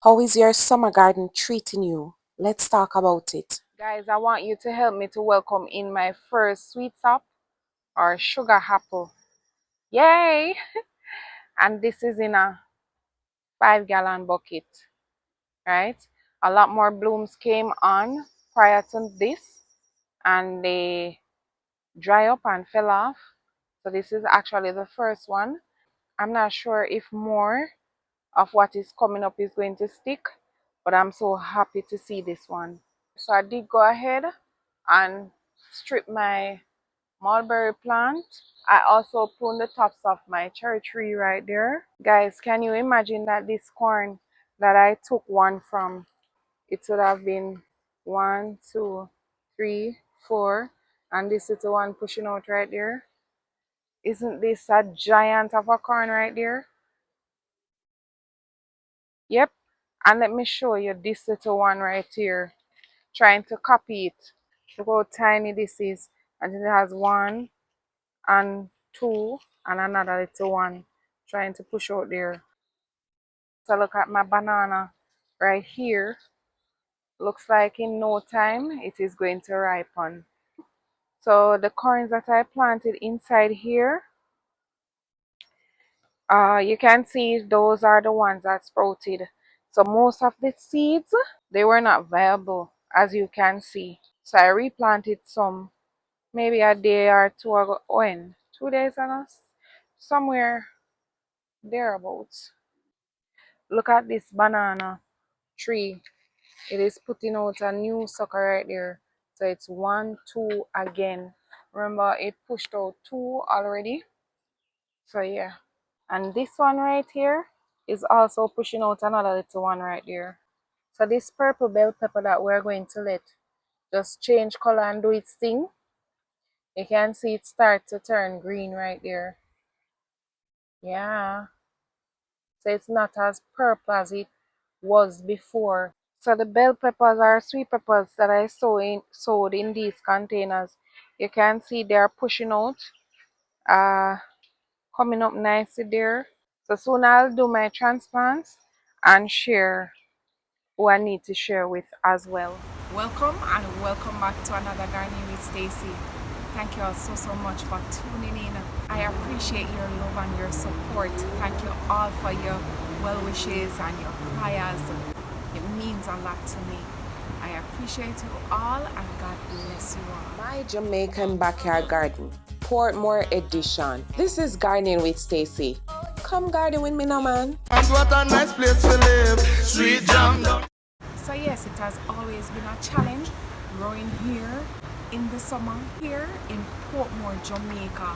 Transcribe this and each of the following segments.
How is your summer garden treating you? Let's talk about it. Guys, I want you to help me to welcome in my first sweet sop or sugar apple. Yay! And this is in a 5-gallon bucket, right? A lot more blooms came on prior to this and they dry up and fell off. So this is actually the first one. I'm not sure if more of what is coming up is going to stick, but I'm so happy to see this one. So I did go ahead and strip my mulberry plant. I also pruned the tops of my cherry tree right there. Guys, can you imagine that this corn that I took one from, it would have been one, two, three, four, and this is the one pushing out right there. Isn't this a giant of a corn right there? Yep. And let me show you this little one right here. Trying to copy it. Look how tiny this is. And it has one and two and another little one trying to push out there. So look at my banana right here. Looks like in no time it is going to ripen. So the corns that I planted inside here, you can see those are the ones that sprouted. So most of the seeds, they were not viable, as you can see. So I replanted some maybe a day or two ago. When? 2 days ago? Somewhere thereabouts. Look at this banana tree. It is putting out a new sucker right there. So it's one, two again. Remember, it pushed out two already. So yeah. And this one right here is also pushing out another little one right there. So this purple bell pepper that we're going to let just change color and do its thing. You can see it start to turn green right there. Yeah. So it's not as purple as it was before. So the bell peppers are sweet peppers that I sowed in these containers. You can see they are pushing out, coming up nicely there. So soon I'll do my transplants and share who I need to share with as well. Welcome and welcome back to another Gardening with Stacey. Thank you all so much for tuning in. I appreciate your love and your support. Thank you all for your well wishes and your prayers. It means a lot to me. I appreciate you all and God bless you all. My Jamaican backyard garden, Portmore edition. This is Gardening with Stacey. Come garden with me now, man. And what a nice place to live. Sweet jam. So yes, it has always been a challenge growing here in the summer here in Portmore, Jamaica.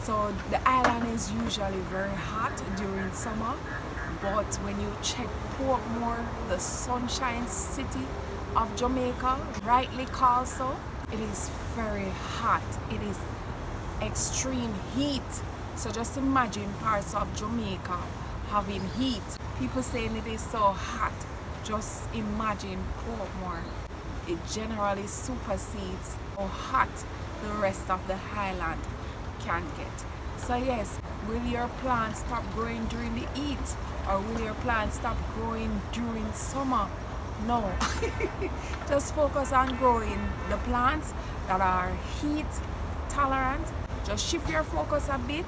So the island is usually very hot during summer, but when you check Portmore, the sunshine city of Jamaica, rightly called so, it is very hot. It is extreme heat. So just imagine parts of Jamaica having heat. People saying it is so hot. Just imagine Portmore. It generally supersedes how hot the rest of the highland can get. So yes, will your plants stop growing during the heat, or will your plants stop growing during summer? No. Just focus on growing the plants that are heat tolerant. Just shift your focus a bit.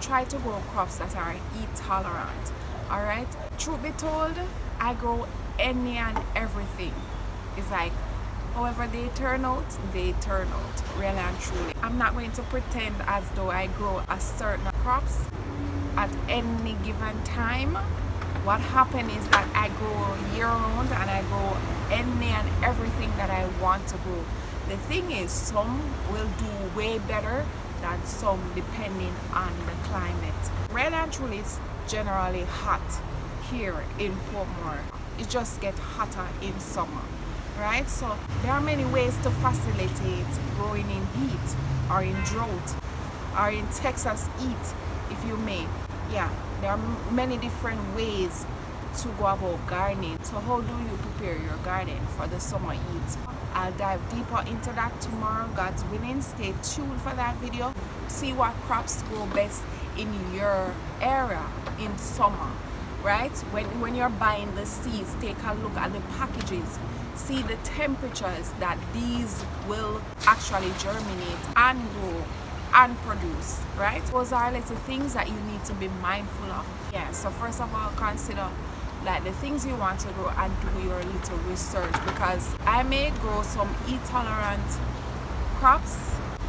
Try to grow crops that are heat tolerant. Alright? Truth be told, I grow any and everything. It's like however they turn out, really and truly. I'm not going to pretend as though I grow a certain crops at any given time. What happens is that I grow year round and I grow any and everything that I want to grow. The thing is, some will do way better than some depending on the climate. Really and truly, it's generally hot here in Portmore. It just gets hotter in summer, right? So there are many ways to facilitate growing in heat or in drought or in Texas heat, if you may. Yeah, there are many different ways to go about gardening. So how do you prepare your garden for the summer heat? I'll dive deeper into that tomorrow, God's willing. Stay tuned for that video. See what crops grow best in your area in summer. right? When you're buying the seeds, take a look at the packages. See the temperatures that these will actually germinate and grow and produce, right? Those are little things that you need to be mindful of. Yeah, so first of all, consider like the things you want to grow and do your little research, because I may grow some heat-tolerant crops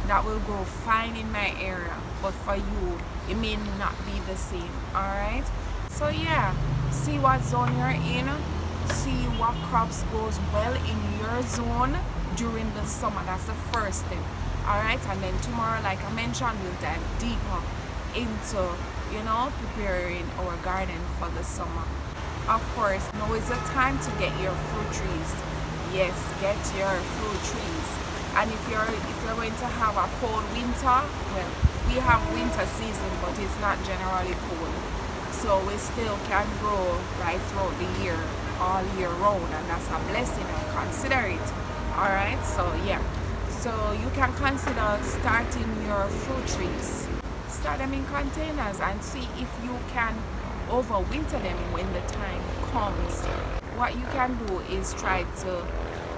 that will grow fine in my area, but for you it may not be the same. All right, so yeah, see what zone you're in, see what crops goes well in your zone during the summer. That's the first step. All right, and then tomorrow, like I mentioned, we'll dive deeper into, you know, preparing our garden for the summer. Of course, now is the time to get your fruit trees. Yes, get your fruit trees. And if you're going to have a cold winter, well, we have winter season, but it's not generally cold, so we still can grow right throughout the year, all year round, and that's a blessing, and consider it. All right, so yeah, so you can consider starting your fruit trees. Start them in containers and see if you can overwinter them when the time comes. What you can do is try to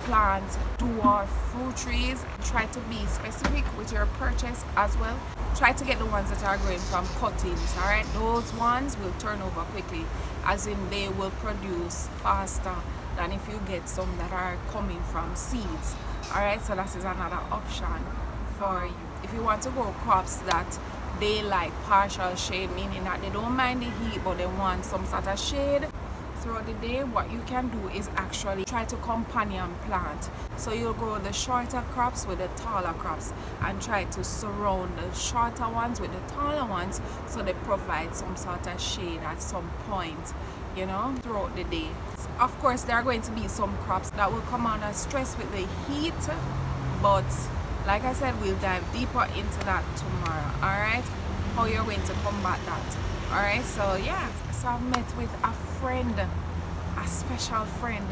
plant dwarf fruit trees. Try to be specific with your purchase as well. Try to get the ones that are growing from cuttings. All right, those ones will turn over quickly, as in they will produce faster than if you get some that are coming from seeds. All right, so that is another option for you. If you want to grow crops that they like partial shade, meaning that they don't mind the heat but they want some sort of shade throughout the day, what you can do is actually try to companion plant. So you'll grow the shorter crops with the taller crops and try to surround the shorter ones with the taller ones, so they provide some sort of shade at some point, you know, throughout the day. Of course, there are going to be some crops that will come under stress with the heat, but like I said, we'll dive deeper into that tomorrow. All right, how you're going to combat that. All right, so yeah, so I've met with a friend, a special friend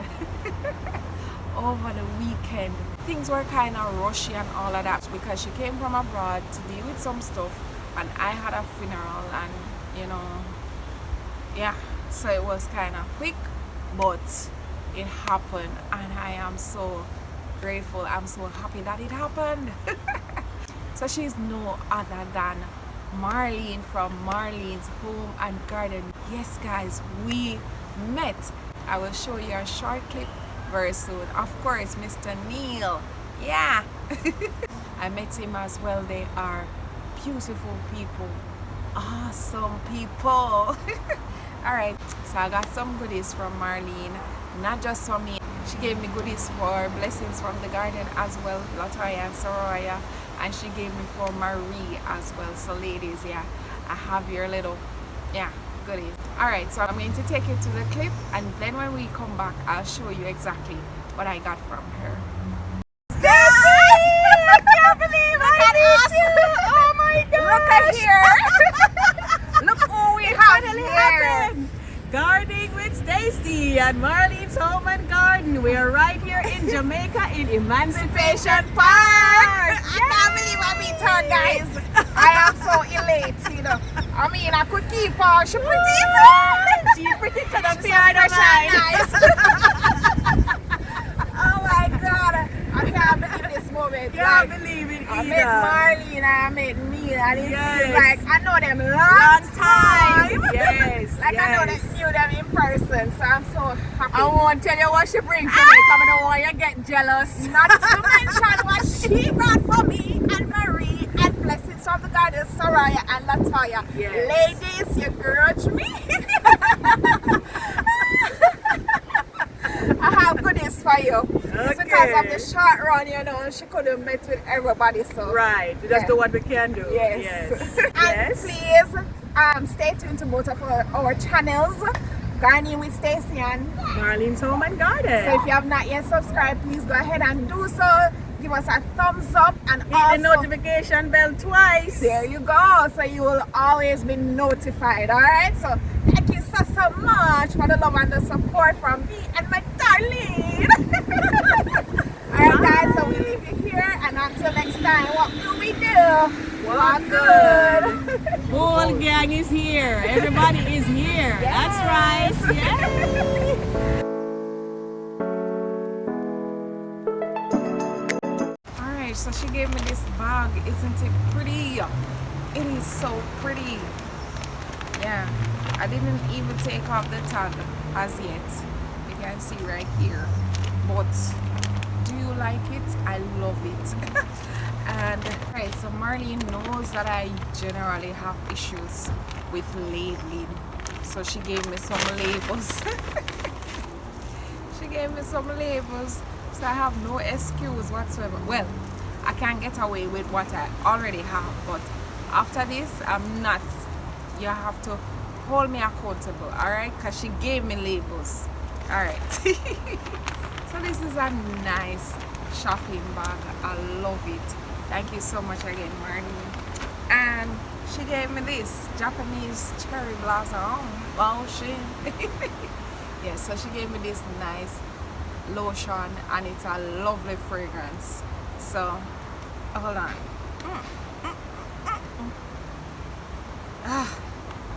over the weekend. Things were kind of rushy and all of that because she came from abroad to deal with some stuff, and I had a funeral, and you know, yeah, so it was kind of quick, but it happened, and I am so grateful. I'm so happy that it happened. So she's no other than Marlene from Marlene's Home and Garden. Yes guys, we met. I will show you a short clip very soon. Of course, Mr. Neil, yeah. I met him as well. They are beautiful people, awesome people. All right, so I got some goodies from Marlene, not just for me. She gave me goodies for blessings from the garden as well, Latoya and Soraya, and she gave me for Marie as well. So ladies, yeah, I have your little, yeah, goodies. All right, so I'm going to take you to the clip, and then when we come back, I'll show you exactly what I got from her. Stacey! I can't believe Oh my God! Look at here. Look who we have here. Gardening with Stacey at Marlene's Home and Garden. We are right here in Jamaica in Emancipation Park. I can't believe I meet her, guys. I am so elate, you know. I mean, I could keep her. She pretty. She's pretty to the piano line. Oh my God. I can't believe this moment. Can't believe it I either. met Marlene, I met Neil, and it Yes. feels like I know them Long time. Yes. Like yes. I know them, knew them in person, so I'm so happy. I won't tell you what she brings today. Come on, why you get jealous. Not to mention what she brought for me and Marie, and blessings from the garden, Soraya and Latoya. Yes. Ladies, you grudge me. I have goodies for you. It's because of the short run, you know, she couldn't meet with everybody, so. Right, just do what we can do. Yes. And Yes. please stay tuned to both of our channels, Gardening with Stacey and Marlene's Home and Garden. So if you have not yet subscribed, please go ahead and do so. Give us a thumbs up and hit also the notification bell twice. there you go, so you will always be notified. All right, so thank you so much for the love and the support from me and my darling. All right guys, so we leave you here, and until next time, what do we do? Walk good. Whole gang is here. Everybody is here. here. That's right. Yay! Alright, so she gave me this bag. Isn't it pretty? It is so pretty. Yeah, I didn't even take off the tag as yet. You can see right here. But do you like it? I love it. And right, so Marlene knows that I generally have issues with labeling, so she gave me some labels. She gave me some labels, so I have no excuse whatsoever. Well, I can get away with what I already have, but after this, I'm not. You have to hold me accountable, alright? Because she gave me labels. Alright. So this is a nice shopping bag. I love it. Thank you so much again, Marnie. And she gave me this Japanese cherry blossom lotion. Yeah, so she gave me this nice lotion, and it's a lovely fragrance. So hold on.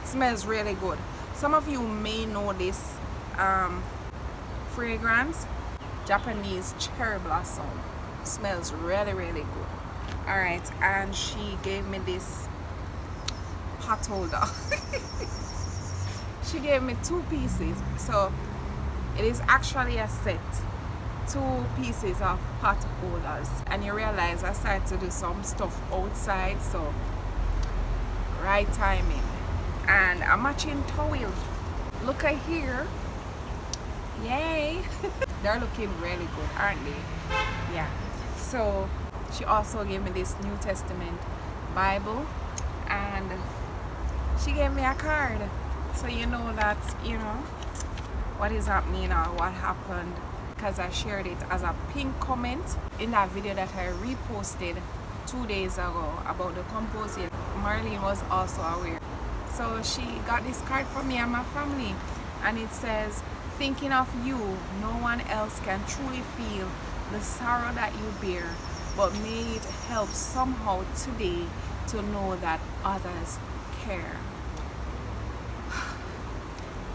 Smells really good. Some of you may know this fragrance, Japanese cherry blossom. Smells really, really good. All right, and she gave me this pot holder. She gave me 2 pieces, so it is actually a set. 2 pieces of pot holders, and you realize I started to do some stuff outside, so right timing. And a matching towel. Look at here. Yay. They're looking really good, aren't they? Yeah. So she also gave me this New Testament Bible, and she gave me a card, so you know that, you know, what is happening or what happened, because I shared it as a pinned comment in that video that I reposted 2 days ago about the composing. Marlene was also aware. So she got this card for me and my family, and it says, "Thinking of you, no one else can truly feel the sorrow that you bear, but may it help somehow today to know that others care."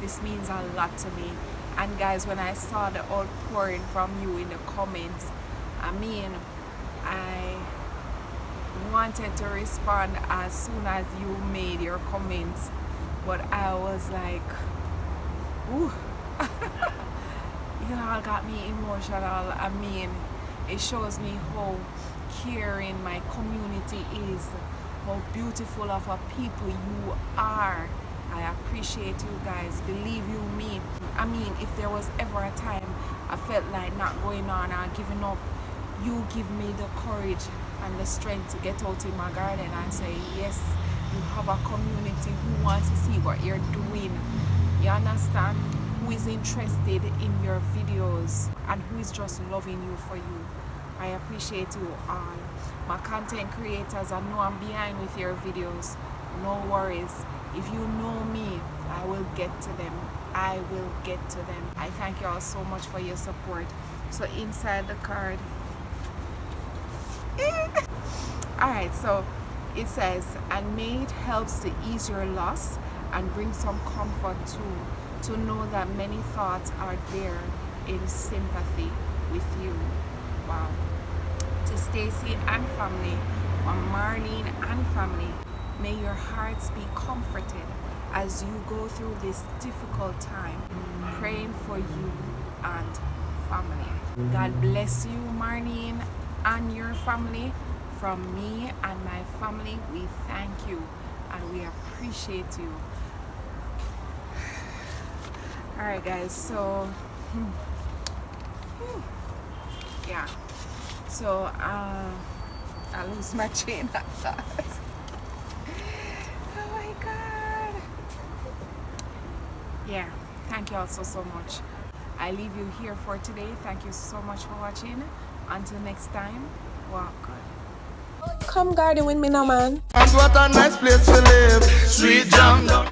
This means a lot to me. And guys, when I saw the outpouring from you in the comments, I mean, I wanted to respond as soon as you made your comments, but I was like, ooh. You all got me emotional. I mean, it shows me how caring my community is, how beautiful of a people you are. I appreciate you guys. Believe you me. I mean, if there was ever a time I felt like not going on or giving up, you give me the courage and the strength to get out in my garden and say, yes, you have a community who wants to see what you're doing. You understand? Who is interested in your videos and who is just loving you for you. I appreciate you all. My content creators, I know I'm behind with your videos. No worries. If you know me, I will get to them. I will get to them. I thank you all so much for your support. So inside the card, alright, so it says, "And may it helps to ease your loss and bring some comfort too, to know that many thoughts are there in sympathy with you." Wow. To Stacey and family, from Marlene and family, may your hearts be comforted as you go through this difficult time. Praying for you and family. God bless you, Marlene, and your family. From me and my family, we thank you and we appreciate you. Alright guys, so yeah, so I lose my chain of thought. Oh my god. Yeah, thank you all so much. I leave you here for today. Thank you so much for watching. Until next time, walk good. Come garden with me now, man. And what a nice place to live. Sweet jam.